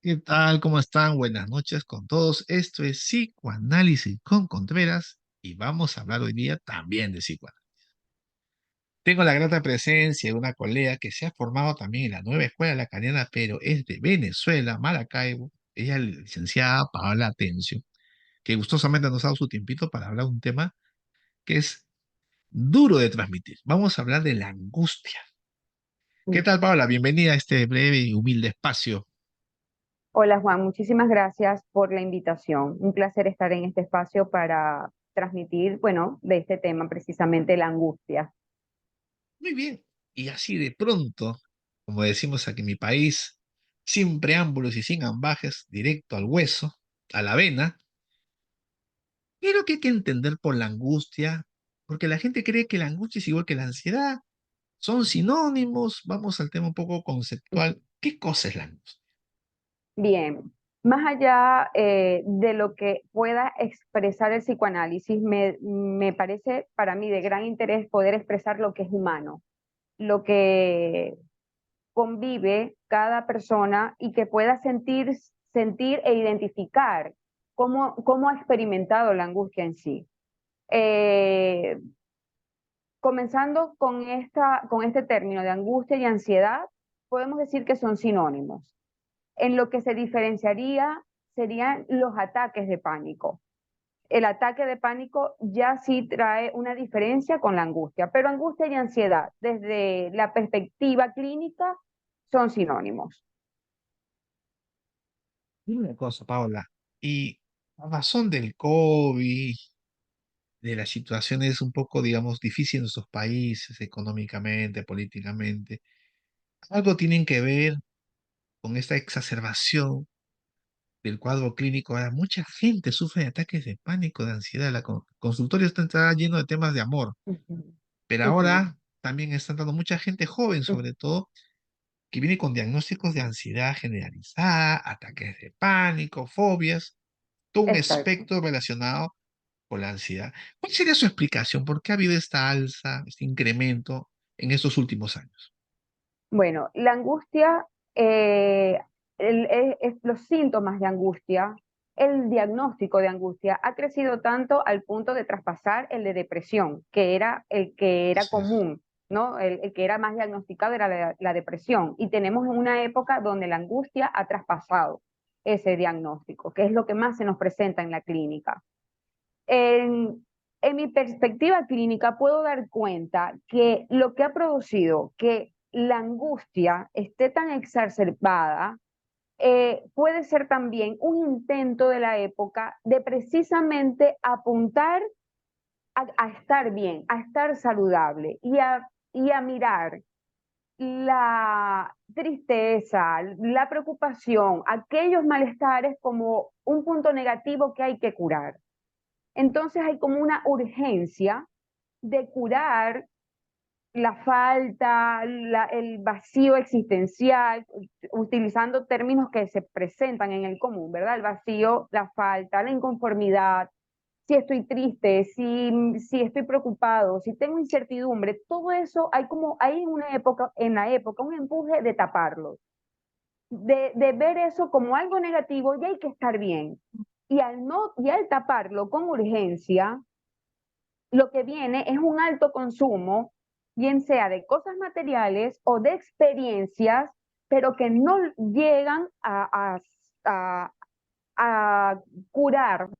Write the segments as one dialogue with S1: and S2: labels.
S1: ¿Qué tal? ¿Cómo están? Buenas noches con todos. Esto es Psicoanálisis con Contreras y vamos a hablar hoy día también de psicoanálisis. Tengo la grata presencia de una colega que se ha formado también en la nueva escuela lacaniana, pero es de Venezuela, Maracaibo. Ella es la licenciada Paola Atencio, que gustosamente nos ha dado su tiempito para hablar de un tema que es duro de transmitir. Vamos a hablar de la angustia. ¿Qué tal, Paola? Bienvenida a este breve y humilde espacio.
S2: Hola Juan, muchísimas gracias por la invitación. Un placer estar en este espacio para transmitir, bueno, de este tema precisamente la angustia.
S1: Muy bien. Y así de pronto, como decimos aquí en mi país, sin preámbulos y sin ambajes, directo al hueso, a la vena. ¿Qué es lo que hay que entender por la angustia? Porque la gente cree que la angustia es igual que la ansiedad. Son sinónimos. Vamos al tema un poco conceptual. ¿Qué cosa es la angustia?
S2: Bien, más allá de lo que pueda expresar el psicoanálisis, me parece para mí de gran interés poder expresar lo que es humano, lo que convive cada persona y que pueda sentir e identificar cómo ha experimentado la angustia en sí. Eh, Comenzando con este término de angustia y ansiedad, podemos decir que son sinónimos. En lo que se diferenciaría serían los ataques de pánico. El ataque de pánico ya sí trae una diferencia con la angustia, pero angustia y ansiedad, desde la perspectiva clínica, son sinónimos.
S1: Dime una cosa, Paola. Y a razón del COVID, de las situaciones un poco, digamos, difíciles en nuestros países, económicamente, políticamente, algo tienen que ver con esta exacerbación del cuadro clínico. Ahora, mucha gente sufre de ataques de pánico, de ansiedad. El consultorio está lleno de temas de amor,
S2: Ujú,
S1: pero
S2: ujú,
S1: ahora también están dando mucha gente joven,
S2: ujú.
S1: sobre todo, que viene con diagnósticos de ansiedad generalizada, ataques de pánico, fobias, todo un
S2: Exacto.
S1: espectro relacionado con la ansiedad. ¿Cuál sería su explicación? ¿Por qué ha habido esta alza, este incremento en estos últimos años?
S2: Bueno, la angustia, los síntomas de angustia, el diagnóstico de angustia ha crecido tanto al punto de traspasar el de depresión, que era el que era
S1: Así es.
S2: común, ¿no? El que era más diagnosticado era la depresión. Y tenemos una época donde la angustia ha traspasado ese diagnóstico, que es lo que más se nos presenta en la clínica. En mi perspectiva clínica puedo dar cuenta que lo que ha producido que la angustia esté tan exacerbada puede ser también un intento de la época de precisamente apuntar a estar bien, a estar saludable y a mirar la tristeza, la preocupación, aquellos malestares como un punto negativo que hay que curar. Entonces hay como una urgencia de curar la falta, el vacío existencial, utilizando términos que se presentan en el común, ¿verdad? El vacío, la falta, la inconformidad, si estoy triste, si estoy preocupado, si tengo incertidumbre, todo eso hay en la época, un empuje de taparlo, de ver eso como algo negativo y hay que estar bien. Y al taparlo con urgencia, lo que viene es un alto consumo, bien sea de cosas materiales o de experiencias, pero que no llegan a, a curar.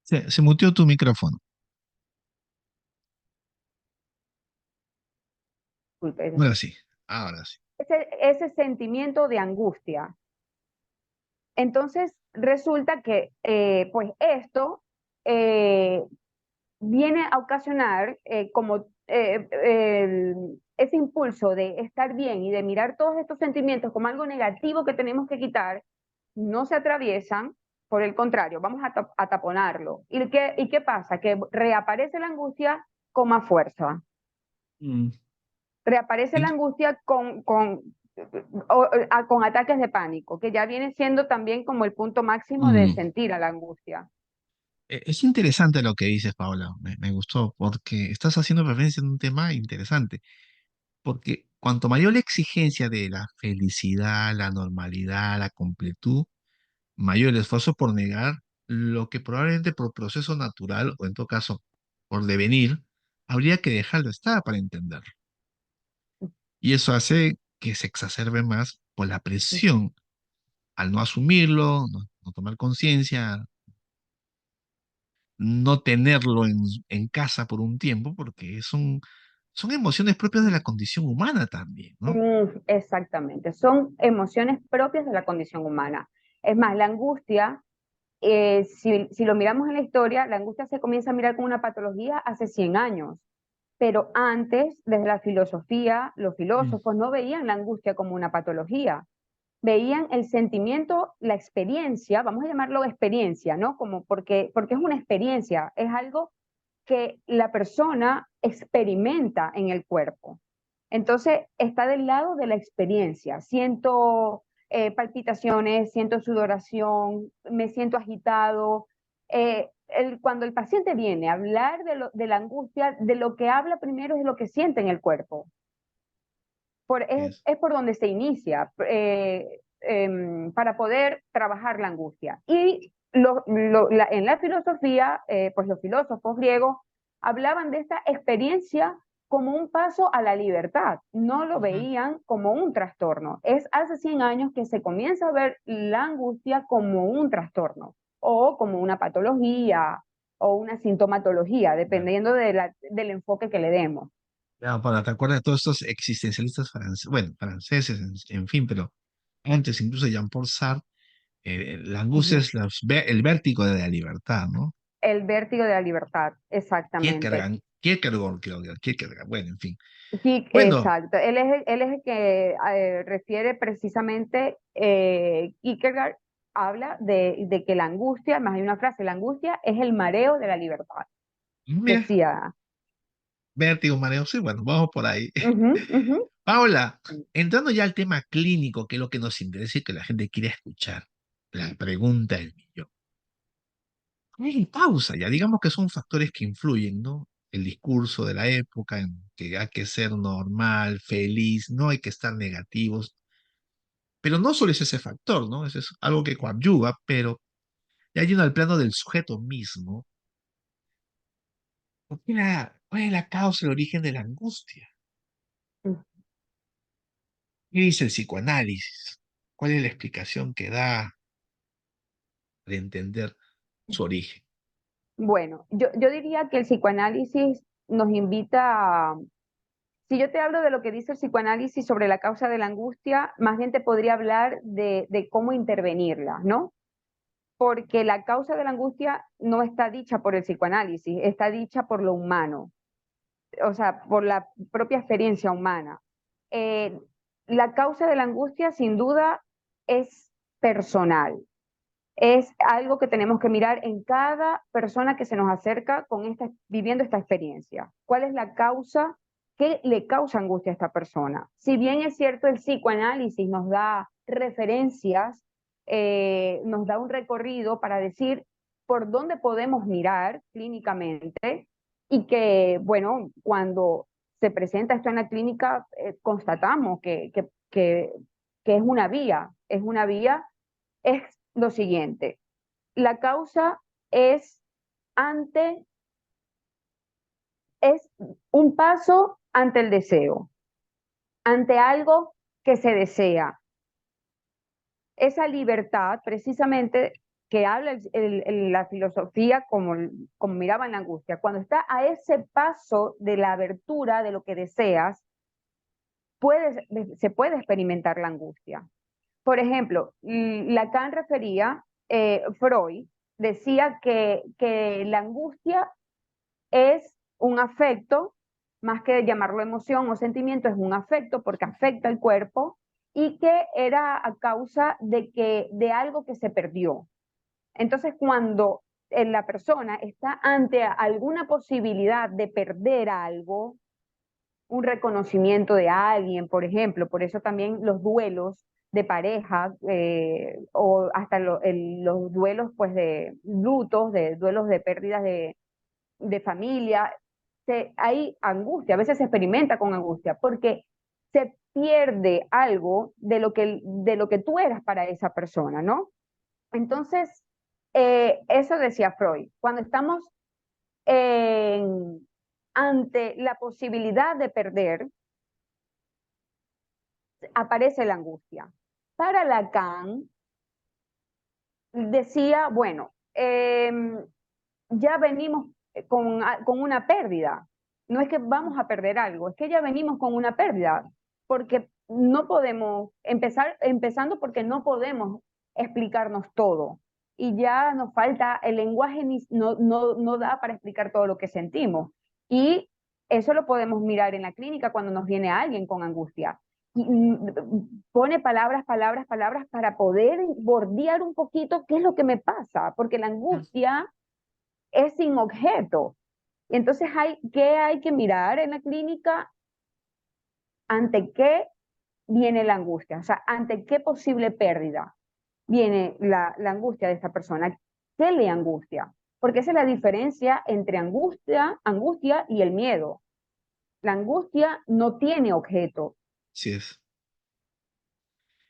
S1: Se muteó tu micrófono.
S2: Disculpe,
S1: Ahora sí, ahora sí.
S2: ese sentimiento de angustia. Entonces, resulta que pues esto eh, viene a ocasionar ese impulso de estar bien y de mirar todos estos sentimientos como algo negativo que tenemos que quitar, no se atraviesan, por el contrario, vamos a taponarlo. ¿Y qué pasa? Que reaparece la angustia con más fuerza,
S1: Mm.
S2: reaparece la
S1: Ent-
S2: angustia con ataques de pánico, que ya viene siendo también como el punto máximo de
S1: mm.
S2: sentir a la angustia.
S1: Es interesante lo que dices, Paola. Me gustó porque estás haciendo referencia a un tema interesante. Porque Cuanto mayor la exigencia de la felicidad, la normalidad, la completud, mayor el esfuerzo por negar lo que probablemente por proceso natural o en todo caso por devenir, habría que dejarlo estar para entenderlo. Y eso hace que se exacerbe más por la presión al no asumirlo, no tomar conciencia, no tenerlo en casa por un tiempo, porque son emociones propias de la condición humana también, ¿no?
S2: Exactamente, son emociones propias de la condición humana. Es más, la angustia, si lo miramos en la historia, la angustia se comienza a mirar como una patología hace 100 años, pero antes, desde la filosofía, los
S1: Mm.
S2: filósofos no veían la angustia como una patología, veían el sentimiento, la experiencia, vamos a llamarlo experiencia, ¿no? Como porque es una experiencia, es algo que la persona experimenta en el cuerpo. Entonces, está del lado de la experiencia. Siento palpitaciones, siento sudoración, me siento agitado. Cuando el paciente viene a hablar de la angustia, de lo que habla primero es de lo que siente en el cuerpo.
S1: Es,
S2: Es por donde se inicia para poder trabajar la angustia. Y en la filosofía, pues los filósofos griegos hablaban de esta experiencia como un paso a la libertad, no lo
S1: Ujú.
S2: veían como un trastorno. Es hace 100 años que se comienza a ver la angustia como un trastorno o como una patología o una sintomatología,
S1: Ya.
S2: dependiendo del enfoque que le demos.
S1: Ya, para, ¿te acuerdas de todos estos existencialistas franceses, bueno, franceses, en fin, pero antes incluso de Jean-Paul Sartre, la angustia es el vértigo de la libertad, ¿no?
S2: El vértigo de la libertad, exactamente.
S1: Kierkegaard, creo que Kierkegaard, bueno, en fin.
S2: Sí,
S1: Bueno,
S2: exacto. Él es el que refiere precisamente, Kierkegaard habla de que la angustia, más hay una frase, la angustia es el mareo de la libertad.
S1: mira,
S2: Decía,
S1: vértigo, mareo, sí, bueno, vamos por ahí.
S2: ujú, ujú,
S1: Paula, entrando ya al tema clínico, que es lo que nos interesa y que la gente quiere escuchar, la pregunta del millón. Hay pausa, ya digamos que son factores que influyen, ¿no? El discurso de la época, en que hay que ser normal, feliz, no hay que estar negativos, pero no solo es ese factor, ¿no? Eso es algo que coadyuva, pero ya yendo al plano del sujeto mismo, ¿cuál es la causa, el origen de la angustia?
S2: ujú.
S1: ¿Qué dice el psicoanálisis? ¿Cuál es la explicación que da de entender su origen?
S2: Bueno, yo diría que el psicoanálisis nos invita a, si yo te hablo de lo que dice el psicoanálisis sobre la causa de la angustia, más bien te podría hablar de cómo intervenirla, ¿no? Porque la causa de la angustia no está dicha por el psicoanálisis, está dicha por lo humano, o sea, por la propia experiencia humana. Eh, la causa de la angustia, sin duda, es personal. Es algo que tenemos que mirar en cada persona que se nos acerca viviendo esta experiencia. ¿Cuál es la causa? ¿Qué le causa angustia a esta persona? Si bien es cierto, el psicoanálisis nos da referencias, nos da un recorrido para decir por dónde podemos mirar clínicamente y que, bueno, cuando se presenta esto en la clínica, constatamos que es una vía, es lo siguiente. La causa es ante, es un paso ante el deseo, ante algo que se desea. Esa libertad, precisamente, que habla la filosofía como miraba en la angustia, cuando está a ese paso de la abertura de lo que deseas, se puede experimentar la angustia. Por ejemplo, Lacan refería, Freud decía que la angustia es un afecto, más que llamarlo emoción o sentimiento, es un afecto porque afecta el cuerpo y que era a causa de algo que se perdió. Entonces, cuando la persona está ante alguna posibilidad de perder algo, un reconocimiento de alguien, por ejemplo, por eso también los duelos de pareja, o hasta los duelos pues de lutos, de duelos de pérdidas de familia, hay angustia, a veces se experimenta con angustia, porque se pierde algo de lo que tú eras para esa persona, ¿no? Entonces, eso decía Freud, cuando estamos ante la posibilidad de perder, aparece la angustia. Para Lacan, decía, bueno, ya venimos con una pérdida. No es que vamos a perder algo, es que ya venimos con una pérdida, porque no podemos empezando porque no podemos explicarnos todo. Y ya nos falta, el lenguaje no da para explicar todo lo que sentimos. Y eso lo podemos mirar en la clínica cuando nos viene alguien con angustia. Y, pone palabras, palabras, palabras para poder bordear un poquito qué es lo que me pasa, porque la angustia es sin objeto. Entonces, ¿qué hay que mirar en la clínica? ¿Ante qué viene la angustia? O sea, ¿ante qué posible pérdida viene la angustia de esta persona? ¿Qué le angustia? Porque esa es la diferencia entre angustia y el miedo. La angustia no tiene objeto.
S1: Así es.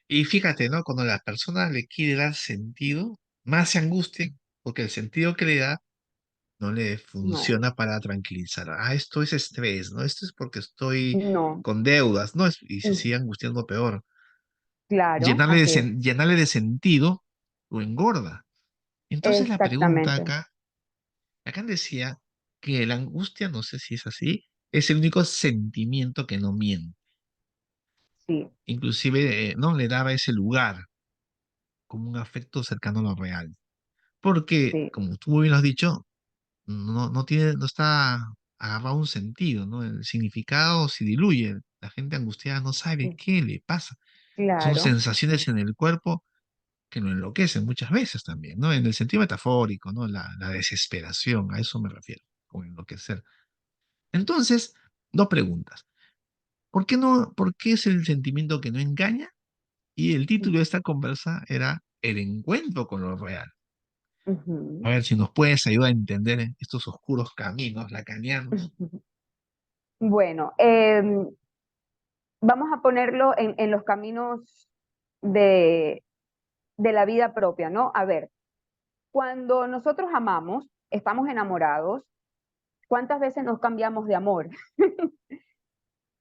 S1: Y fíjate, ¿no? Cuando la persona le quiere dar sentido, más se angustia, porque el sentido que le da no le
S2: No,
S1: funciona para tranquilizar. Ah, esto es estrés, ¿no? Esto es porque estoy
S2: no,
S1: con deudas, ¿no? Y se
S2: mm,
S1: sigue angustiando peor.
S2: claro, así es.
S1: Llenarle de sentido lo engorda. Entonces la pregunta
S2: Exactamente,
S1: acá decía que la angustia, no sé si es así, es el único sentimiento que no miente.
S2: sí,
S1: Inclusive, no le daba ese lugar como un afecto cercano a lo real. Porque,
S2: sí,
S1: como tú muy bien lo has dicho, no está agarrado a un sentido, ¿no? El significado se diluye. La gente angustiada no sabe qué le pasa. Son
S2: claro,
S1: sensaciones en el cuerpo que lo enloquecen muchas veces también, ¿no? En el sentido metafórico, ¿no? La desesperación, a eso me refiero, con enloquecer. Entonces, dos preguntas. ¿Por qué es el sentimiento que no engaña? Y el título de esta conversa era El encuentro con lo real. A
S2: ujú,
S1: ver si nos puedes ayudar a entender estos oscuros caminos lacanianos.
S2: ujú. Bueno, vamos a ponerlo en los caminos de, de la vida propia, ¿no? A ver, cuando nosotros amamos, estamos enamorados, ¿cuántas veces nos cambiamos de amor?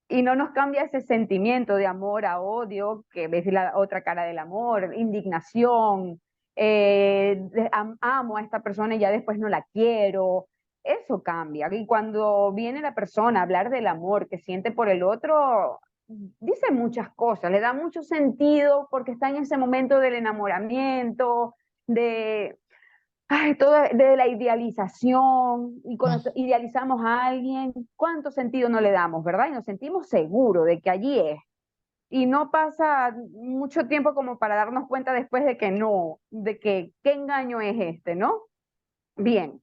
S2: Y no nos cambia ese sentimiento de amor a odio, que ves la otra cara del amor, indignación, amo a esta persona y ya después no la quiero. Eso cambia. Y cuando viene la persona a hablar del amor que siente por el otro, dice muchas cosas, le da mucho sentido porque está en ese momento del enamoramiento, de, ay, todo de la idealización, y cuando idealizamos a alguien, ¿cuánto sentido no le damos, verdad? Y nos sentimos seguros de que allí es. Y no pasa mucho tiempo como para darnos cuenta después de que no, de que qué engaño es este, ¿no? Bien,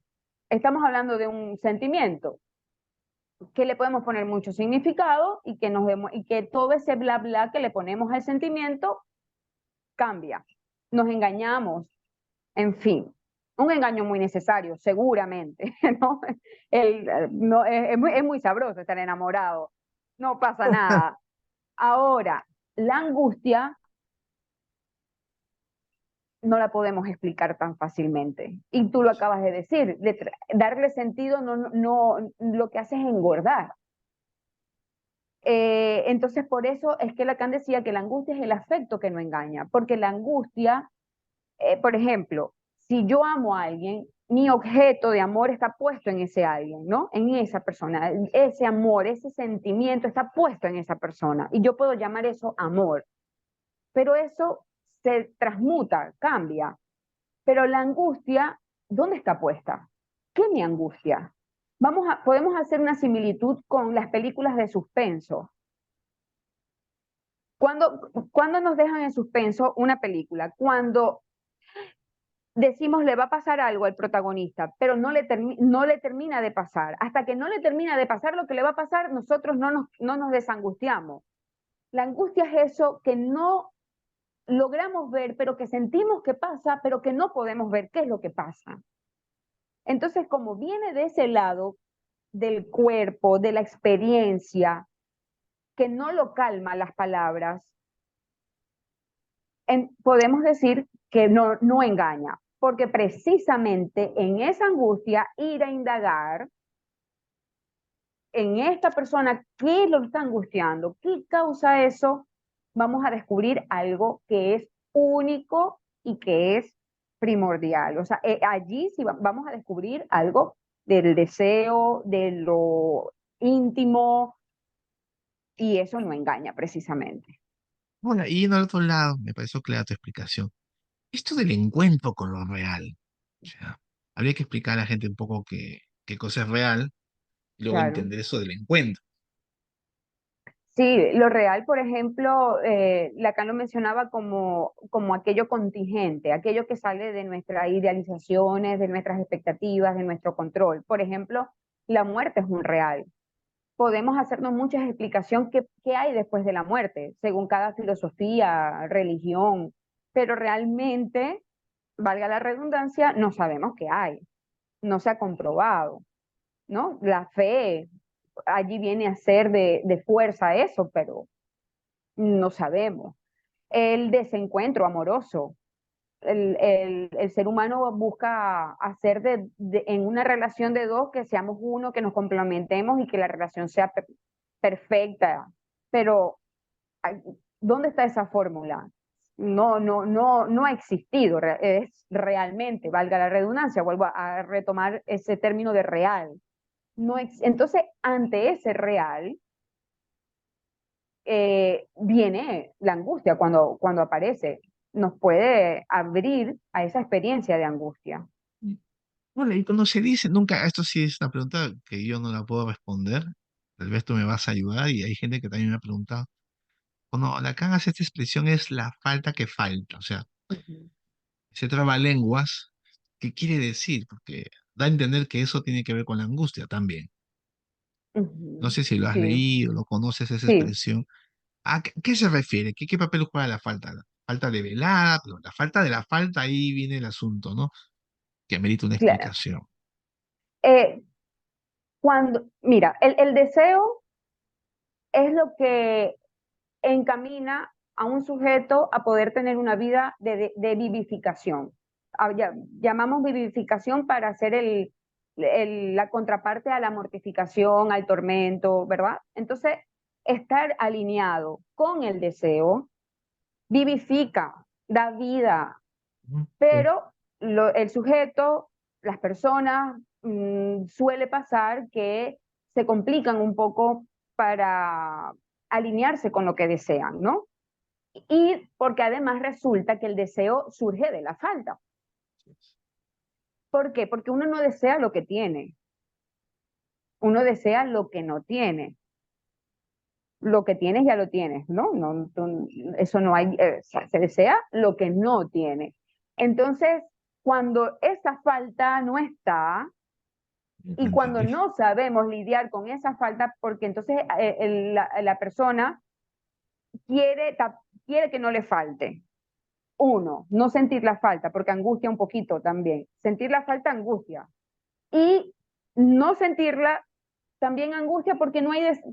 S2: estamos hablando de un sentimiento que le podemos poner mucho significado y que todo ese bla bla que le ponemos al sentimiento cambia. Nos engañamos, en fin, un engaño muy necesario, seguramente, ¿no? No es muy sabroso estar enamorado, no pasa nada. Ahora, la angustia no la podemos explicar tan fácilmente. Y tú lo acabas de decir, darle sentido lo que hace es engordar. Entonces, por eso es que Lacan decía que la angustia es el afecto que no engaña, porque la angustia por ejemplo, si yo amo a alguien, mi objeto de amor está puesto en ese alguien, ¿no? En esa persona. Ese amor, ese sentimiento está puesto en esa persona. Y yo puedo llamar eso amor. Pero eso se transmuta, cambia. Pero la angustia, ¿dónde está puesta? ¿Qué me angustia? Podemos hacer una similitud con las películas de suspenso. Cuando nos dejan en suspenso una película, cuando decimos le va a pasar algo al protagonista, pero no le termina de pasar. Hasta que no le termina de pasar lo que le va a pasar, nosotros no nos desangustiamos. La angustia es eso que no logramos ver, pero que sentimos que pasa, pero que no podemos ver qué es lo que pasa. Entonces, como viene de ese lado del cuerpo, de la experiencia, que no lo calma las palabras, podemos decir que no engaña, porque precisamente en esa angustia ir a indagar en esta persona qué lo está angustiando, qué causa eso, vamos a descubrir algo que es único y que es primordial. O sea, allí sí vamos a descubrir algo del deseo, de lo íntimo, y eso no engaña precisamente.
S1: Bueno, y en el otro lado, me pareció clara tu explicación. Esto del encuentro con lo real. O sea, habría que explicar a la gente un poco qué cosa es real y luego
S2: Claro.
S1: entender eso del encuentro.
S2: Sí, lo real, por ejemplo, Lacan lo mencionaba como aquello contingente, aquello que sale de nuestras idealizaciones, de nuestras expectativas, de nuestro control. Por ejemplo, la muerte es un real. Podemos hacernos muchas explicaciones qué hay después de la muerte, según cada filosofía, religión, pero realmente, valga la redundancia, no sabemos qué hay, no se ha comprobado, ¿no? La fe allí viene a ser de fuerza eso, pero no sabemos. El desencuentro amoroso. El ser humano busca hacer en una relación de dos que seamos uno, que nos complementemos y que la relación sea perfecta. Pero, ¿dónde está esa fórmula? No ha existido, es realmente, valga la redundancia, vuelvo a retomar ese término de real. Entonces, ante ese real, viene la angustia cuando aparece. Nos puede abrir a esa experiencia de angustia.
S1: Bueno, y cuando se dice, nunca, esto sí es una pregunta que yo no la puedo responder, tal vez tú me vas a ayudar y hay gente que también me ha preguntado. Cuando Lacan hace esta expresión es la falta que falta, o sea,
S2: Ujú,
S1: se traba lenguas, ¿qué quiere decir? Porque da a entender que eso tiene que ver con la angustia también. No
S2: ujú.
S1: sé si lo has
S2: Sí,
S1: leído, lo conoces esa
S2: sí,
S1: expresión. ¿A qué se refiere? ¿Qué papel juega la falta? La falta de velada, pero la falta de la falta, ahí viene el asunto, ¿no? Que amerita una
S2: claro.
S1: explicación.
S2: Eh, mira, el deseo es lo que encamina a un sujeto a poder tener una vida de vivificación. Llamamos vivificación para hacer la contraparte a la mortificación, al tormento, ¿verdad? Entonces, estar alineado con el deseo vivifica, da vida,
S1: Ujú, sí.
S2: pero el sujeto, las personas, suele pasar que se complican un poco para alinearse con lo que desean, ¿no? Y porque además resulta que el deseo surge de la falta. ¿Por qué? Porque uno no desea lo que tiene, uno desea lo que no tiene. Lo que tienes ya lo tienes, ¿no? Eso no hay, se desea lo que no tiene. Entonces, cuando esa falta no está,
S1: Lo
S2: y cuando
S1: entendí.
S2: no sabemos lidiar con esa falta, porque entonces la persona quiere, quiere que no le falte. Uno, no sentir la falta, porque angustia un poquito también. Sentir la falta angustia. Y no sentirla también angustia porque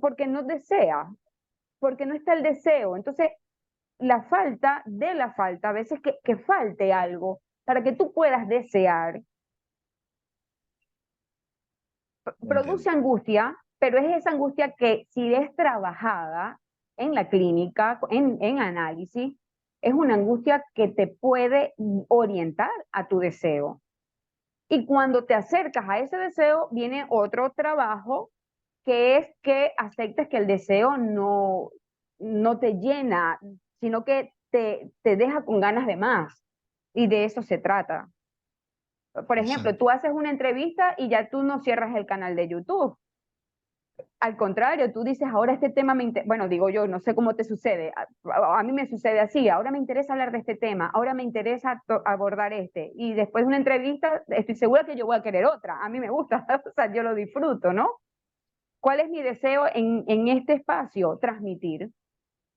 S2: porque no desea, porque no está el deseo. Entonces, la falta de la falta, a veces que falte algo para que tú puedas desear,
S1: Lo
S2: produce
S1: entendí.
S2: angustia, pero es esa angustia que si es trabajada en la clínica, en análisis, es una angustia que te puede orientar a tu deseo. Y cuando te acercas a ese deseo, viene otro trabajo que es que aceptes que el deseo no te llena, sino que te deja con ganas de más. Y de eso se trata. Por ejemplo,
S1: Interesante.
S2: tú haces una entrevista y ya tú no cierras el canal de YouTube. Al contrario, tú dices, ahora este tema bueno, digo yo, no sé cómo te sucede, a mí me sucede así, ahora me interesa hablar de este tema, ahora me interesa abordar este, y después de una entrevista estoy segura que yo voy a querer otra, a mí me gusta, o sea, yo lo disfruto, ¿no? ¿Cuál es mi deseo en este espacio? Transmitir,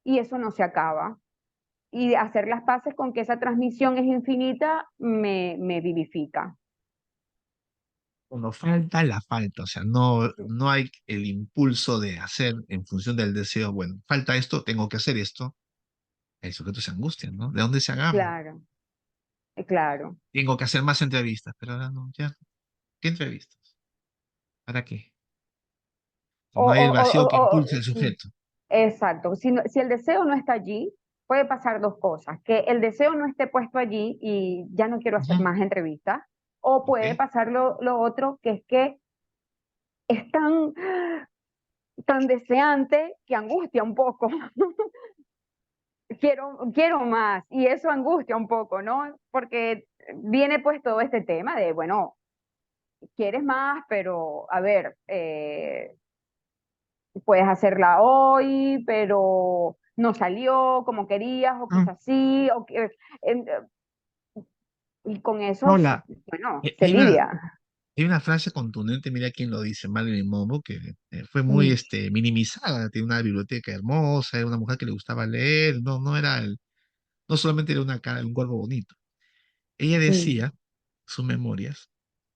S2: y eso no se acaba. Y hacer las paces con que esa transmisión es infinita me vivifica.
S1: Cuando falta, la falta, o sea, no hay el impulso de hacer en función del deseo, bueno, falta esto, tengo que hacer esto, el sujeto se angustia, ¿no? ¿De dónde se agarra?
S2: Claro, claro.
S1: Tengo que hacer más entrevistas, pero ahora no, ya, ¿qué entrevistas? ¿Para qué?
S2: O,
S1: No hay
S2: o,
S1: el
S2: o,
S1: vacío que
S2: o-
S1: impulsa el
S2: sí,
S1: sujeto.
S2: exacto. Si el deseo no está allí, puede pasar dos cosas, que el deseo no esté puesto allí y ya no quiero hacer
S1: Ujú.
S2: más entrevistas, o
S1: ¿Ok?
S2: puede pasar lo otro, que es que es tan deseante que angustia un poco. Quiero más y eso angustia un poco, ¿no? Porque viene pues todo este tema de, bueno, quieres más, pero a ver, puedes hacerla hoy, pero no salió como querías o
S1: Ah,
S2: quizás sí, en- y con eso,
S1: Paula,
S2: bueno,
S1: eh,
S2: se
S1: hay una,
S2: lidia.
S1: hay una frase contundente, mira quién lo dice, Marilyn Monroe, que fue muy
S2: Mm,
S1: minimizada, tiene una biblioteca hermosa, era una mujer que le gustaba leer, no solamente era una cara, un cuerpo bonito. Ella
S2: mm.
S1: decía, sus memorias,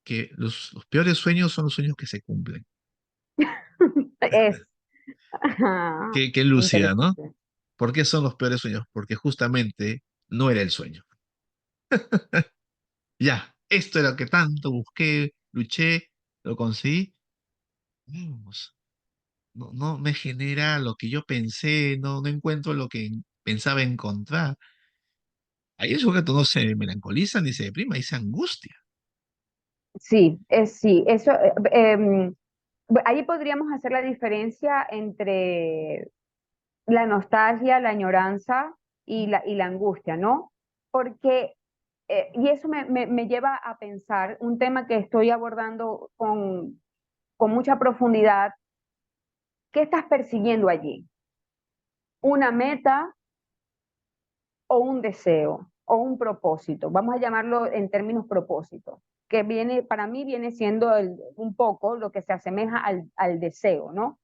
S1: que los peores sueños son los sueños que se cumplen.
S2: Es ajá,
S1: Qué lúcida, ¿no?
S2: interesante.
S1: ¿Por qué son los peores sueños? Porque justamente no era el sueño. Ya, esto era lo que tanto busqué, luché, lo conseguí. Vamos, no me genera lo que yo pensé, no encuentro lo que pensaba encontrar. Ahí el sujeto no se melancoliza ni se deprima, ahí se angustia.
S2: Sí, eso, ahí podríamos hacer la diferencia entre la nostalgia, la añoranza y la angustia, ¿no? Porque, y eso me lleva a pensar un tema que estoy abordando con mucha profundidad. ¿Qué estás persiguiendo allí? ¿Una meta o un deseo o un propósito? Vamos a llamarlo en términos propósito, que viene, para mí viene siendo un poco lo que se asemeja al deseo, ¿no?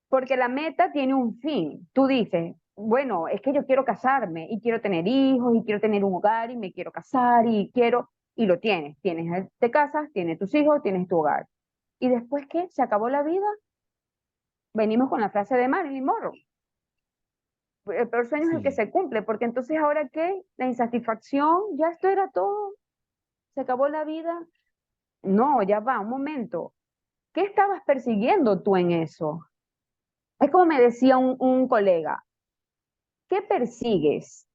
S2: Porque la meta tiene un fin. Tú dices, bueno, es que yo quiero casarme y quiero tener hijos y quiero tener un hogar y me quiero casar y quiero, y lo tienes. Te casas, tienes tus hijos, tienes tu hogar. ¿Y después qué? ¿Se acabó la vida? Venimos con la frase de Marilyn Monroe. El peor sueño es el que
S1: Sí.
S2: se cumple, porque entonces ahora qué? La insatisfacción, ya esto era todo, se acabó la vida. No, ya va, un momento. ¿Qué estabas persiguiendo tú en eso? Es como me decía colega, ¿qué persigues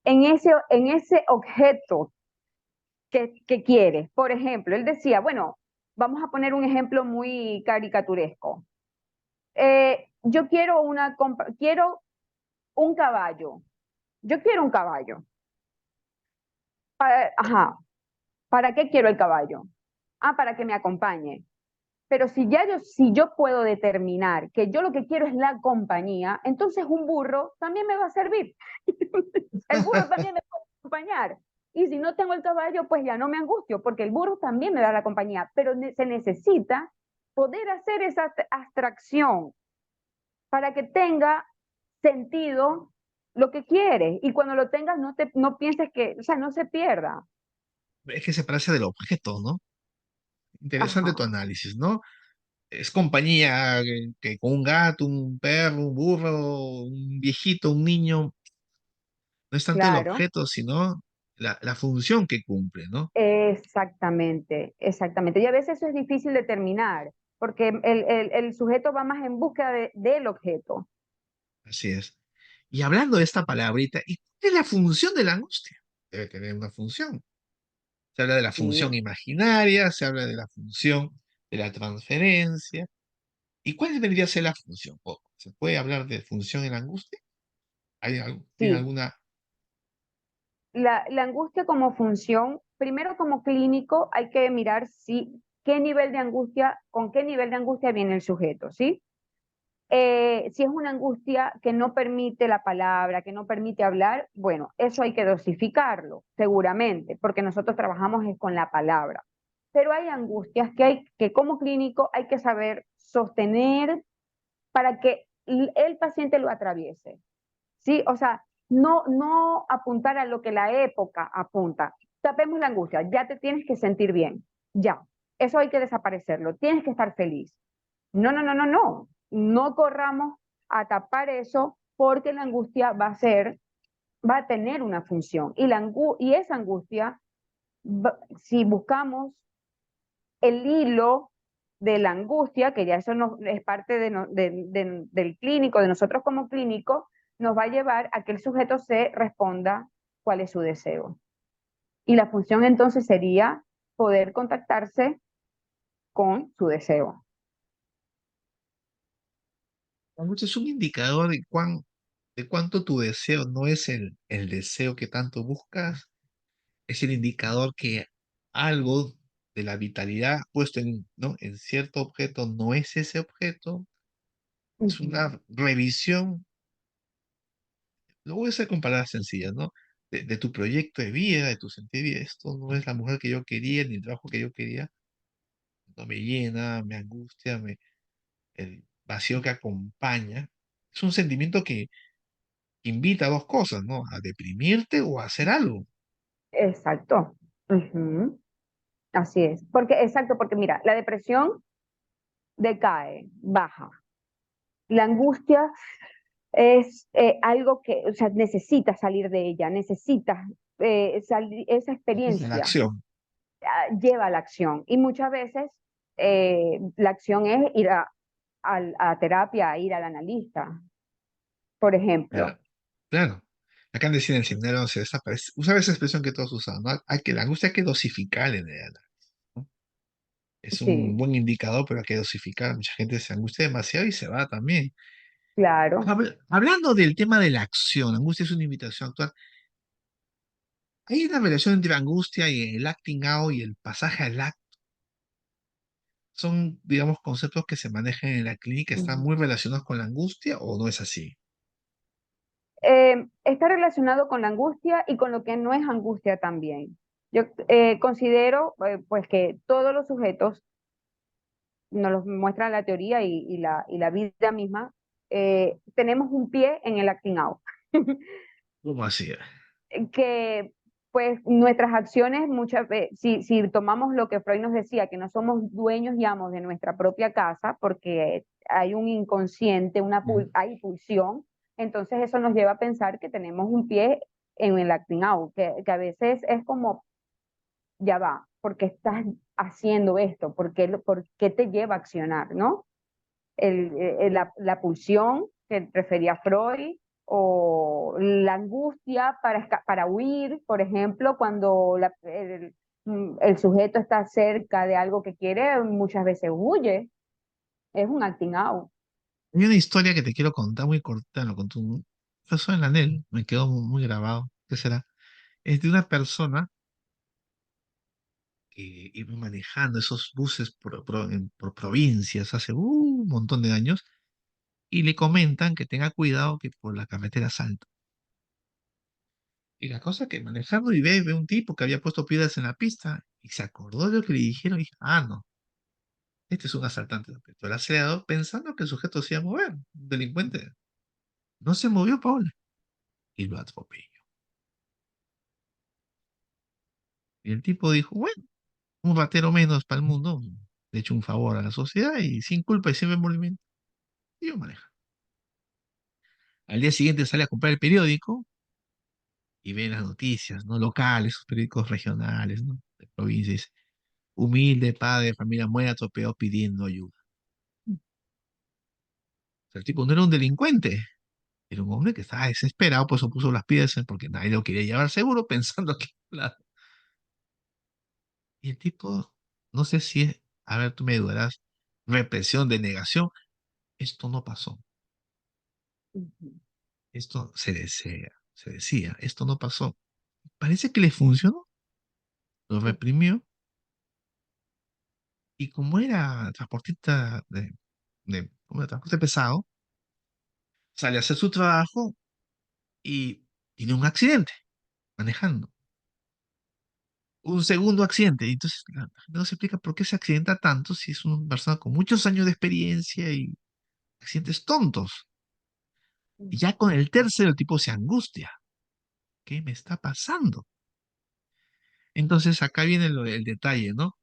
S2: en ese objeto que quieres? Por ejemplo, él decía, bueno, vamos a poner un ejemplo muy caricaturesco. Yo quiero un caballo. Yo quiero un caballo. Ajá, ¿para qué quiero el caballo? Ah, para que me acompañe. Pero si yo puedo determinar que yo lo que quiero es la compañía, entonces un burro también me va a servir. El burro también me puede acompañar. Y si no tengo el caballo, pues ya no me angustio, porque el burro también me da la compañía. Pero se necesita poder hacer esa abstracción para que tenga sentido lo que quieres. Y cuando lo tengas, no pienses que, o sea, no se pierda.
S1: Es que se parece del objeto, ¿no? Interesante tu
S2: Ajá,
S1: análisis, ¿no? Es compañía que con un gato, un perro, un burro, un viejito, un niño, no es tanto el
S2: claro.
S1: objeto, sino la función que cumple, ¿no?
S2: Exactamente, exactamente. Y a veces eso es difícil determinar, porque el sujeto va más en búsqueda del objeto.
S1: Así es. Y hablando de esta palabrita, ¿y cuál es la función de la angustia? Debe tener una función. Se habla de la función
S2: Sí,
S1: imaginaria, se habla de la función de la transferencia. ¿Y cuál debería ser la función? ¿Se puede hablar de función en la angustia? ¿Tiene
S2: sí.
S1: alguna?
S2: La angustia como función, primero como clínico, hay que mirar qué nivel de angustia, con qué nivel de angustia viene el sujeto, ¿sí? Si es una angustia que no permite la palabra, que no permite hablar, bueno, eso hay que dosificarlo, seguramente, porque nosotros trabajamos es con la palabra. Pero hay angustias que como clínico hay que saber sostener para que el paciente lo atraviese, ¿sí? O sea, no apuntar a lo que la época apunta. tapemos la angustia, ya te tienes que sentir bien, ya, eso hay que desaparecerlo, tienes que estar feliz. No, no, no, no, no, no corramos a tapar eso porque la angustia va a tener una función y esa angustia, si buscamos el hilo de la angustia, que ya eso es parte del clínico, de nosotros como clínico, nos va a llevar a que el sujeto se responda cuál es su deseo. Y la función entonces sería poder contactarse con su deseo.
S1: Angustia es un indicador de cuánto tu deseo no es el deseo que tanto buscas, es el indicador que algo de la vitalidad puesto ¿no? en cierto objeto no es ese objeto. Es
S2: Ujú.
S1: una revisión. Lo voy a hacer con palabras sencillas, ¿no? De tu proyecto de vida, de tu sentido de vida. Esto no es la mujer que yo quería, ni el trabajo que yo quería. No me llena, me angustia, el vacío que acompaña. Es un sentimiento que invita a dos cosas, ¿no? A deprimirte o a hacer algo.
S2: Exacto. Ujú. Así es. Exacto, porque mira, la depresión decae, baja. La angustia es algo que, o sea, necesitas salir de ella, necesitas esa
S1: Es la
S2: experiencia
S1: acción.
S2: lleva a la acción. Y muchas veces la acción es ir a terapia, ir al analista, por ejemplo.
S1: Claro. Claro. Acá han decir en el seminario, no sé, usaba esa expresión que todos usan, ¿no? La angustia hay que dosificar en el análisis, ¿no? Es un
S2: Sí,
S1: buen indicador, pero hay que dosificar. Mucha gente se angustia demasiado y se va también.
S2: claro.
S1: Hablando del tema de la acción, angustia es una invitación a actuar. Hay una relación entre angustia y el acting out y el pasaje al acto. Son, digamos, conceptos que se manejan en la clínica, están
S2: Ujú.
S1: muy relacionados con la angustia o no es así.
S2: Está relacionado con la angustia y con lo que no es angustia también. Yo considero pues que todos los sujetos, nos lo muestra la teoría y la vida misma, tenemos un pie en el acting out.
S1: ¿Cómo así?
S2: Que pues nuestras acciones muchas veces, si tomamos lo que Freud nos decía, que no somos dueños y amos de nuestra propia casa, porque hay un inconsciente,
S1: Mm.
S2: hay pulsión, entonces eso nos lleva a pensar que tenemos un pie en el acting out, que a veces es como, ya va, ¿por qué estás haciendo esto? Por qué te lleva a accionar, ¿no? La pulsión que refería Freud, o la angustia para huir, por ejemplo, cuando el sujeto está cerca de algo que quiere, muchas veces huye, es un acting out.
S1: Hay una historia que te quiero contar muy corta, lo contó un profesor en la ANEL, me quedó muy grabado. ¿Qué será? Es de una persona que iba manejando esos buses por provincias hace un montón de años y le comentan que tenga cuidado que por la carretera salta. Y la cosa que manejando y ve un tipo que había puesto piedras en la pista y se acordó de lo que le dijeron y dijo, ah, no, este es un asaltante. Apretó el acelerador pensando que el sujeto se iba a mover, un delincuente. No se movió, Paula, y lo atropelló. Y el tipo dijo, bueno, un ratero menos para el mundo, le echo un favor a la sociedad y sin culpa y sin remordimiento, y yo manejo. Al día siguiente sale a comprar el periódico y ve las noticias, ¿no? Locales, sus periódicos regionales, ¿no? De provincias. Humilde padre de familia muere atropellado pidiendo ayuda. O sea, el tipo no era un delincuente, era un hombre que estaba desesperado, pues se puso las piezas porque nadie lo quería llevar seguro pensando que... Y el tipo, no sé si es, a ver, tú me dudarás, represión, denegación. Esto no pasó.
S2: Ujú.
S1: Esto se decía, esto no pasó. Parece que le funcionó, lo reprimió y como era transportista como era transporte pesado, sale a hacer su trabajo y tiene un accidente manejando. Un segundo accidente. Y entonces la gente no se explica por qué se accidenta tanto si es una persona con muchos años de experiencia y accidentes tontos. Y ya con el tercero el tipo se angustia. ¿Qué me está pasando? Entonces acá viene el detalle, ¿no?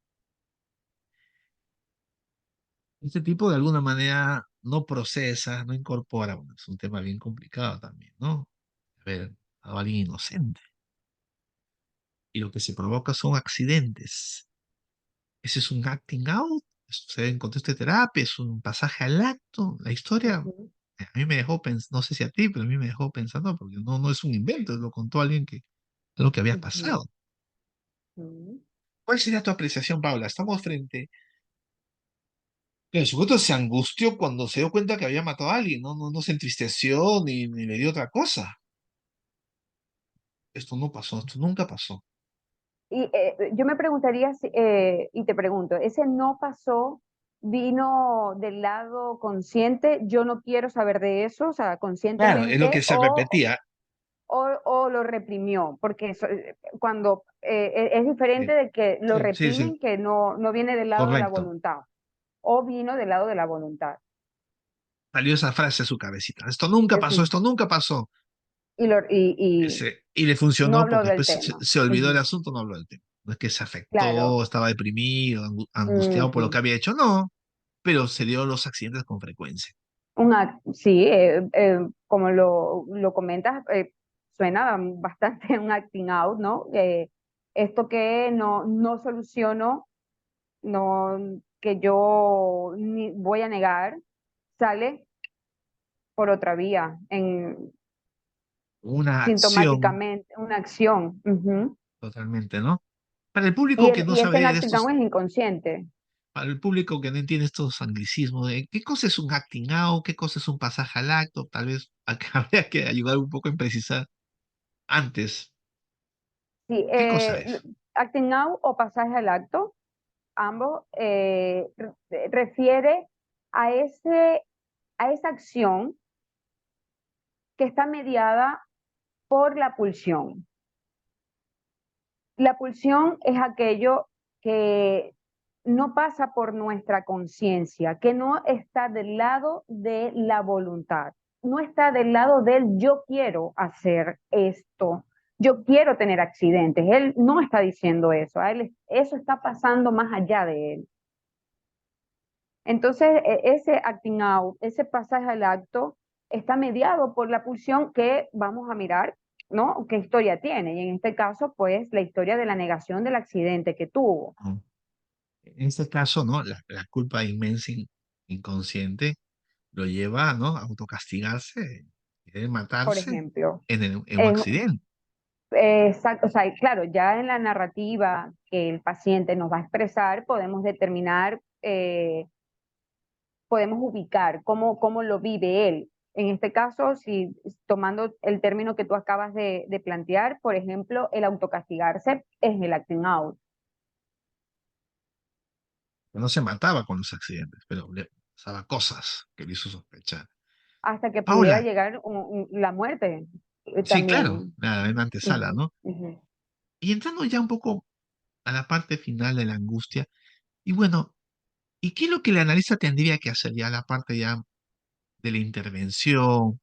S1: Este tipo de alguna manera no procesa, no incorpora, bueno, es un tema bien complicado también, ¿no? A ver, a alguien inocente. Y lo que se provoca son accidentes. Ese es un acting out, sucede en contexto de terapia, es un pasaje al acto. La historia
S2: Ujú,
S1: a mí me dejó pensando, no sé si a ti, pero a mí me dejó pensando porque no es un invento, lo contó alguien que lo que había
S2: ujú,
S1: pasado.
S2: ujú.
S1: ¿Cuál sería tu apreciación, Paula? Estamos frente. El sujeto se angustió cuando se dio cuenta que había matado a alguien, no se entristeció ni le dio otra cosa. Esto no pasó, esto nunca pasó.
S2: Y yo me preguntaría, y te pregunto, ¿ese no pasó vino del lado consciente? Yo no quiero saber de eso, o sea,
S1: Claro, es lo que
S2: conscientemente,
S1: se repetía.
S2: o lo reprimió, porque cuando es diferente
S1: Sí,
S2: de que lo
S1: sí,
S2: reprimen, que no viene del lado de la
S1: correcto.
S2: voluntad, o vino del lado de la voluntad.
S1: Salió esa frase a su cabecita. Esto nunca pasó,
S2: Sí,
S1: esto nunca pasó.
S2: y
S1: Y le
S2: no
S1: funcionó
S2: habló
S1: porque
S2: del
S1: después
S2: tema.
S1: se olvidó del
S2: Ujú,
S1: asunto, no habló del tema. No es que se afectó,
S2: claro.
S1: estaba deprimido, angustiado por lo que
S2: Ujú.
S1: había hecho, no, pero se dio los accidentes con frecuencia.
S2: Sí, como lo comentas, suena bastante un acting out, ¿no? Esto que no soluciono, no, que yo ni voy a negar, sale por otra vía,
S1: Una acción
S2: sintomáticamente, una acción. Ujú.
S1: totalmente, ¿no? Para el público que no
S2: Y ese
S1: sabe de
S2: acting out
S1: estos,
S2: es inconsciente.
S1: para el público que no entiende estos anglicismos de qué cosa es un acting out, qué cosa es un pasaje al acto, tal vez acá habría que ayudar un poco en precisar antes,
S2: Sí,
S1: ¿qué cosa es?
S2: acting out o pasaje al acto, ambos refiere a a esa acción que está mediada por la pulsión. La pulsión es aquello que no pasa por nuestra conciencia, que no está del lado de la voluntad, no está del lado del yo quiero hacer esto, yo quiero tener accidentes. Él no está diciendo eso, a él eso está pasando más allá de él. Entonces, ese acting out, ese pasaje al acto, está mediado por la pulsión que vamos a mirar, ¿no? ¿Qué historia tiene? Y en este caso, pues, la historia de la negación del accidente que tuvo.
S1: ¿No? En este caso, ¿no? La culpa inmensa inconsciente lo lleva, ¿no? A autocastigarse, querer
S2: Por
S1: matarse
S2: ejemplo,
S1: en un
S2: en,
S1: accidente.
S2: exacto, o sea, claro, ya en la narrativa que el paciente nos va a expresar, podemos determinar, podemos ubicar cómo lo vive él. En este caso, si tomando el término que tú acabas de plantear, por ejemplo, el autocastigarse es el acting out,
S1: No se mataba con los accidentes, pero le pasaba cosas que le hizo sospechar.
S2: hasta que pudiera
S1: Paula,
S2: llegar la muerte
S1: sí, claro,
S2: también.
S1: en antesala,
S2: Ujú,
S1: ¿no?
S2: ujú,
S1: Y entrando ya un poco a la parte final de la angustia, y bueno, ¿y qué es lo que el analista tendría que hacer ya la parte ya de la intervención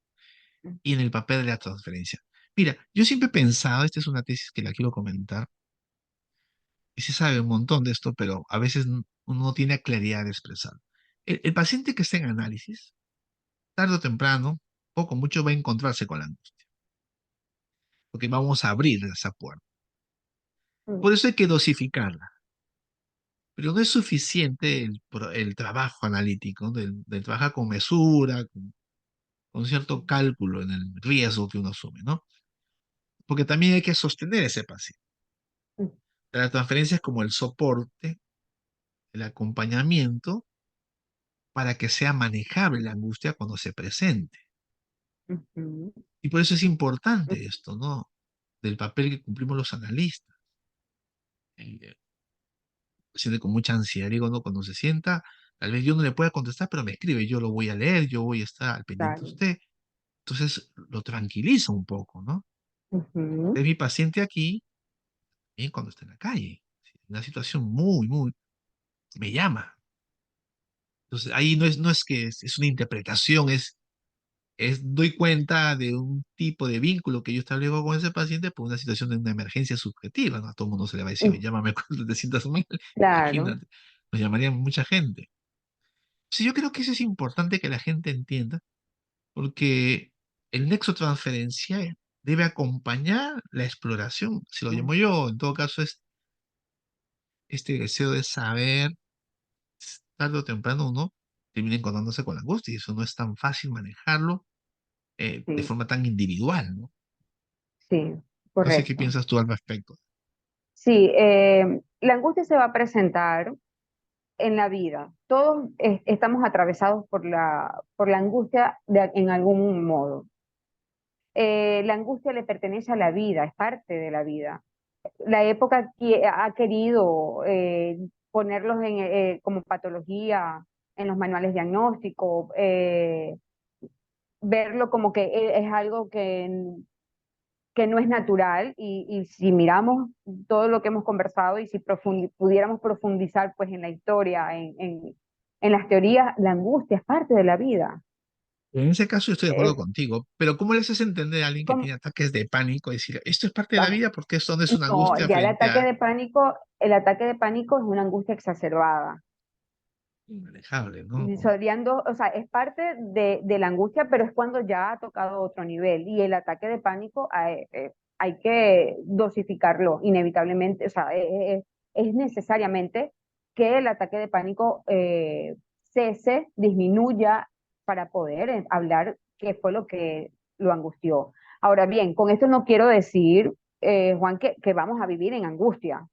S1: y en el papel de la transferencia? Mira, yo siempre he pensado, esta es una tesis que la quiero comentar, y se sabe un montón de esto, pero a veces uno no tiene claridad de expresar. El paciente que está en análisis, tarde o temprano, poco o mucho va a encontrarse con la angustia, porque vamos a abrir esa puerta.
S2: ujú,
S1: Por eso hay que dosificarla, pero no es suficiente el trabajo analítico, del trabajar con mesura, con cierto cálculo en el riesgo que uno asume, ¿no? Porque también hay que sostener ese paciente.
S2: ujú,
S1: La transferencia es como el soporte, el acompañamiento para que sea manejable la angustia cuando se presente.
S2: ujú,
S1: Y por eso es
S2: ujú.
S1: importante esto, ¿no? Del papel que cumplimos los analistas. Paciente con mucha ansiedad, digo, ¿no? Cuando se sienta, tal vez yo no le pueda contestar, pero me escribe, yo lo voy a leer, yo voy a estar al pendiente de
S2: Claro.
S1: usted. Entonces lo tranquiliza un poco, ¿no?
S2: Ujú,
S1: Es mi paciente aquí, y cuando está en la calle, una situación me llama. Entonces ahí no es que es una interpretación, es doy cuenta de un tipo de vínculo que yo establezco con ese paciente por una situación de una emergencia subjetiva, ¿no? A todo el mundo se le va a decir, "Oye, llámame cuando te sientas mal",
S2: Claro,
S1: imagínate, nos llamarían mucha gente. Sí, yo creo que eso es importante que la gente entienda, porque el nexo transferencial debe acompañar la exploración. Si lo llamo yo, en todo caso, es este deseo de saber, tarde o temprano uno termina encontrándose con la angustia y eso no es tan fácil manejarlo de
S2: sí,
S1: forma tan individual, ¿no?
S2: sí,
S1: No sé qué
S2: correcto.
S1: piensas tú al respecto.
S2: Sí, la angustia se va a presentar en la vida. Todos estamos atravesados por la angustia en algún modo. La angustia le pertenece a la vida, es parte de la vida. La época ha querido ponerlos como patología en los manuales diagnósticos, verlo como que es algo que no es natural y si miramos todo lo que hemos conversado y si pudiéramos profundizar pues en la historia, en las teorías, la angustia es parte de la vida.
S1: En ese caso yo estoy de acuerdo
S2: Eh,
S1: contigo, pero ¿cómo le haces entender a alguien que
S2: ¿cómo?
S1: tiene ataques de pánico? Decir, esto es parte de la vida porque esto no es una
S2: No,
S1: angustia
S2: ya
S1: frente a
S2: el ataque de pánico es una angustia exacerbada.
S1: inmanejable, ¿no?
S2: Disociando, o sea, es parte de la angustia, pero es cuando ya ha tocado otro nivel. Y el ataque de pánico hay que dosificarlo inevitablemente, o sea, es necesariamente que el ataque de pánico cese, disminuya para poder hablar qué fue lo que lo angustió. Ahora bien, con esto no quiero decir, Juan, que vamos a vivir en angustia,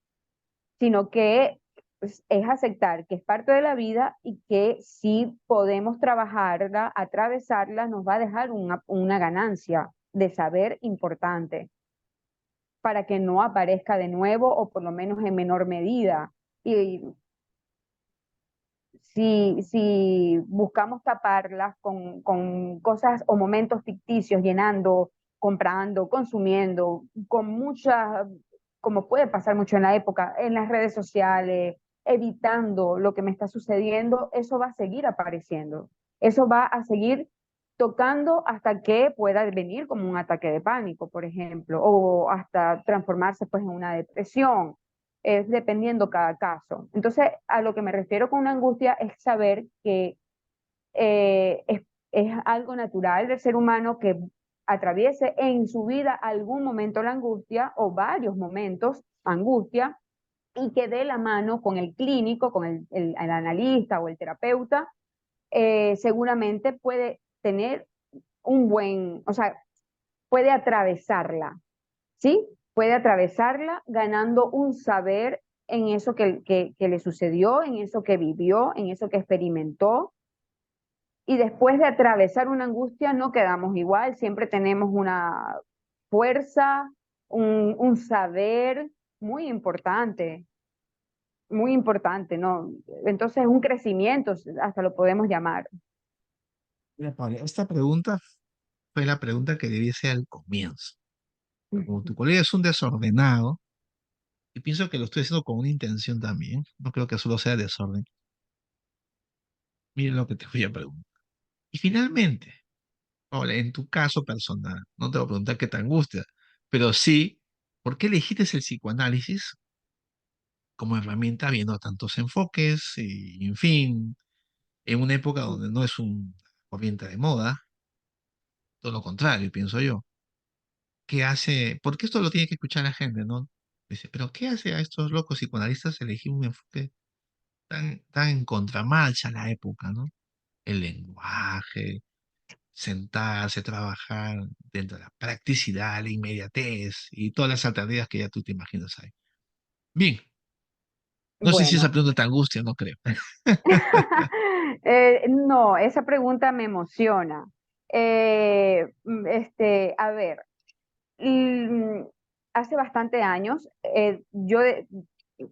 S2: sino que pues, es aceptar que es parte de la vida y que si podemos trabajarla, atravesarla, nos va a dejar una ganancia de saber importante para que no aparezca de nuevo o por lo menos en menor medida. Y si buscamos taparlas con cosas o momentos ficticios, llenando, comprando, consumiendo, con muchas, como puede pasar mucho en la época, en las redes sociales, evitando lo que me está sucediendo, eso va a seguir apareciendo. Eso va a seguir tocando hasta que pueda venir como un ataque de pánico, por ejemplo, o hasta transformarse pues en una depresión, es dependiendo cada caso. Entonces, a lo que me refiero con una angustia es saber que eh, es, es algo natural del ser humano que atraviese en su vida algún momento la angustia o varios momentos angustia y que dé la mano con el clínico, con el analista o el terapeuta, seguramente puede tener un buen, o sea, puede atravesarla, ¿sí? Puede atravesarla ganando un saber en eso que le sucedió, en eso que vivió, en eso que experimentó. Y después de atravesar una angustia no quedamos igual, siempre tenemos una fuerza, un saber muy importante, ¿no? Entonces un crecimiento, hasta lo podemos llamar.
S1: Mira, Paula, esta pregunta fue la pregunta que debía ser al comienzo. Pero como tu colega es un desordenado, y pienso que lo estoy haciendo con una intención también, no creo que solo sea desorden, miren lo que te voy a preguntar. Y finalmente, Paula, en tu caso personal, no te voy a preguntar qué te angustia, pero sí, ¿por qué elegiste el psicoanálisis como herramienta viendo tantos enfoques y, en fin, en una época donde no es una corriente de moda, todo lo contrario, pienso yo? ¿Qué hace? Porque esto lo tiene que escuchar la gente, ¿no? Dice, pero ¿qué hace a estos locos psicoanalistas elegir un enfoque tan en contramarcha a la época, ¿no? El lenguaje, sentarse, trabajar dentro de la practicidad, la inmediatez y todas las alternativas que ya tú te imaginas ahí. Bien, no sé si esa
S2: Bueno,
S1: pregunta te angustia, no creo.
S2: no, esa pregunta me emociona. A ver, mm, hace bastante años yo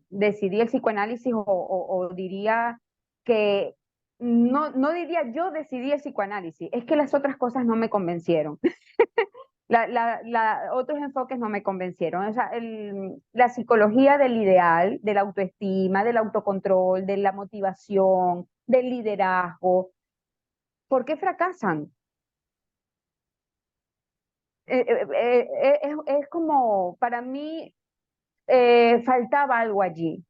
S2: decidí el psicoanálisis o diría que, no diría yo decidí el psicoanálisis, es que las otras cosas no me convencieron. Otros enfoques no me convencieron. O sea, la psicología del ideal, de la autoestima, del autocontrol, de la motivación, del liderazgo, ¿por qué fracasan? es como, para mí, faltaba algo allí.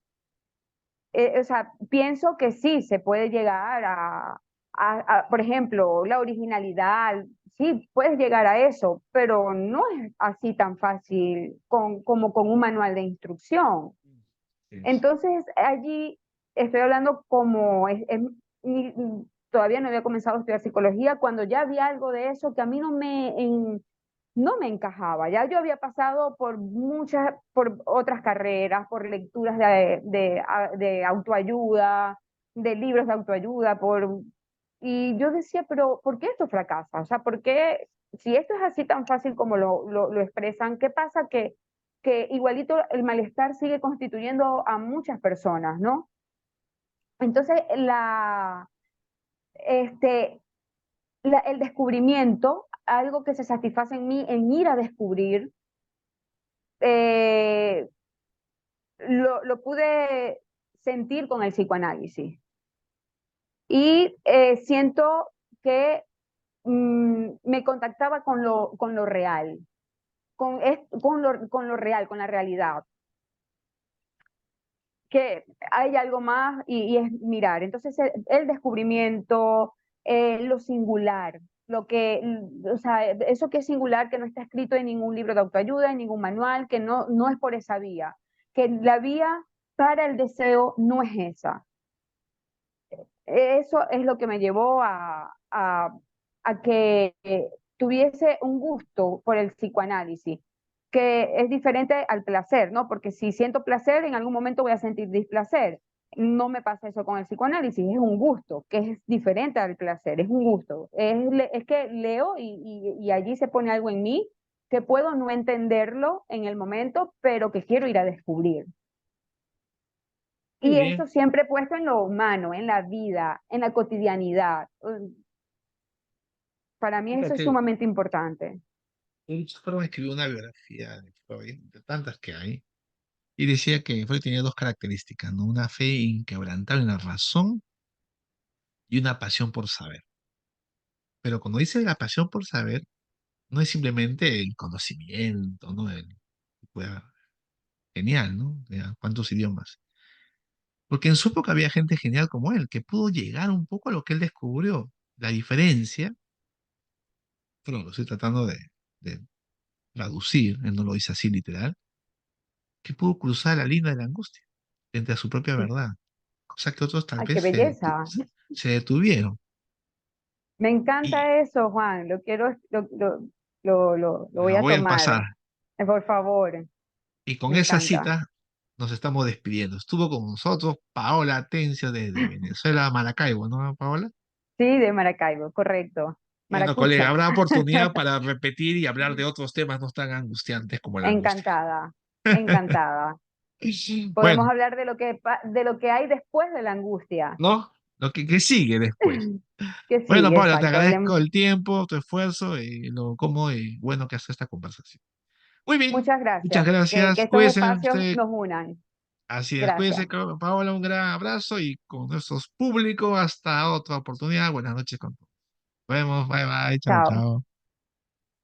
S2: O sea, pienso que sí, se puede llegar por ejemplo, la originalidad, sí, puedes llegar a eso, pero no es así tan fácil como con un manual de instrucción.
S1: Es.
S2: Entonces, allí estoy hablando como, ni- todavía no había comenzado a estudiar psicología, cuando ya había algo de eso que a mí no me encajaba. Ya yo había pasado por por otras carreras, por lecturas de autoayuda, de libros de autoayuda, y yo decía, pero ¿por qué esto fracasa? O sea, ¿por qué, si esto es así tan fácil como lo expresan, qué pasa que igualito el malestar sigue constituyendo a muchas personas, ¿no? Entonces, este, el descubrimiento, algo que se satisface en mí, en ir a descubrir, eh, lo pude sentir con el psicoanálisis. Y siento que me contactaba con lo real, con lo real, con la realidad, que hay algo más y es mirar. Entonces, el descubrimiento, lo singular, o sea, eso que es singular, que no está escrito en ningún libro de autoayuda, en ningún manual, que no es por esa vía, que la vía para el deseo no es esa. Eso es lo que me llevó a que tuviese un gusto por el psicoanálisis, que es diferente al placer, ¿no? Porque si siento placer, en algún momento voy a sentir displacer. No me pasa eso con el psicoanálisis, es un gusto, que es diferente al placer, es un gusto. Es que leo y allí se pone algo en mí que puedo no entenderlo en el momento, pero que quiero ir a descubrir.
S1: Muy
S2: Y
S1: bien.
S2: eso siempre puesto en lo humano, en la vida, en la cotidianidad. Para mí eso es
S1: Fíjate,
S2: sumamente importante.
S1: Freud escribió una biografía de Freud, de tantas que hay, y decía que Freud tenía dos características, ¿no? Una fe inquebrantable en la razón y una pasión por saber. Pero cuando dice la pasión por saber, no es simplemente el conocimiento, ¿no? Pueda- genial, ¿no? Ya, ¿cuántos idiomas? Porque en su época había gente genial como él, que pudo llegar un poco a lo que él descubrió. La diferencia, pero lo estoy tratando de traducir, él no lo dice así literal, que pudo cruzar la línea de la angustia frente a su propia verdad, cosa que otros tal
S2: ¡Ay, qué
S1: vez
S2: belleza!
S1: se detuvieron.
S2: Me
S1: Y
S2: encanta eso, Juan. Lo quiero, lo voy
S1: la
S2: a
S1: voy a pasar.
S2: tomar. Por favor,
S1: Y con
S2: me
S1: esa
S2: encanta.
S1: cita nos estamos despidiendo. Estuvo con nosotros Paola Atencio desde Venezuela, Maracaibo, ¿no, Paola?
S2: Sí, de Maracaibo, correcto.
S1: Bueno, colega,
S2: Maracucha.
S1: habrá oportunidad para repetir y hablar de otros temas no tan angustiantes como la angustia.
S2: Encantada, encantada.
S1: Bueno,
S2: Podemos hablar de lo que hay después de la angustia.
S1: ¿no? Lo que sigue después.
S2: Que
S1: Bueno,
S2: sigue,
S1: Paola, te
S2: exacto.
S1: agradezco el tiempo, tu esfuerzo y lo cómodo y bueno que hace esta conversación. Muy bien,
S2: Muchas
S1: muchas
S2: gracias. Que
S1: gracias.
S2: estos
S1: Cuídese
S2: espacios
S1: usted.
S2: nos unan.
S1: Así es,
S2: Gracias.
S1: cuídese, Paola, un gran abrazo y con nuestros públicos hasta otra oportunidad. Buenas noches con todos. Nos vemos, bye bye, chao,
S2: Chao.
S1: chao.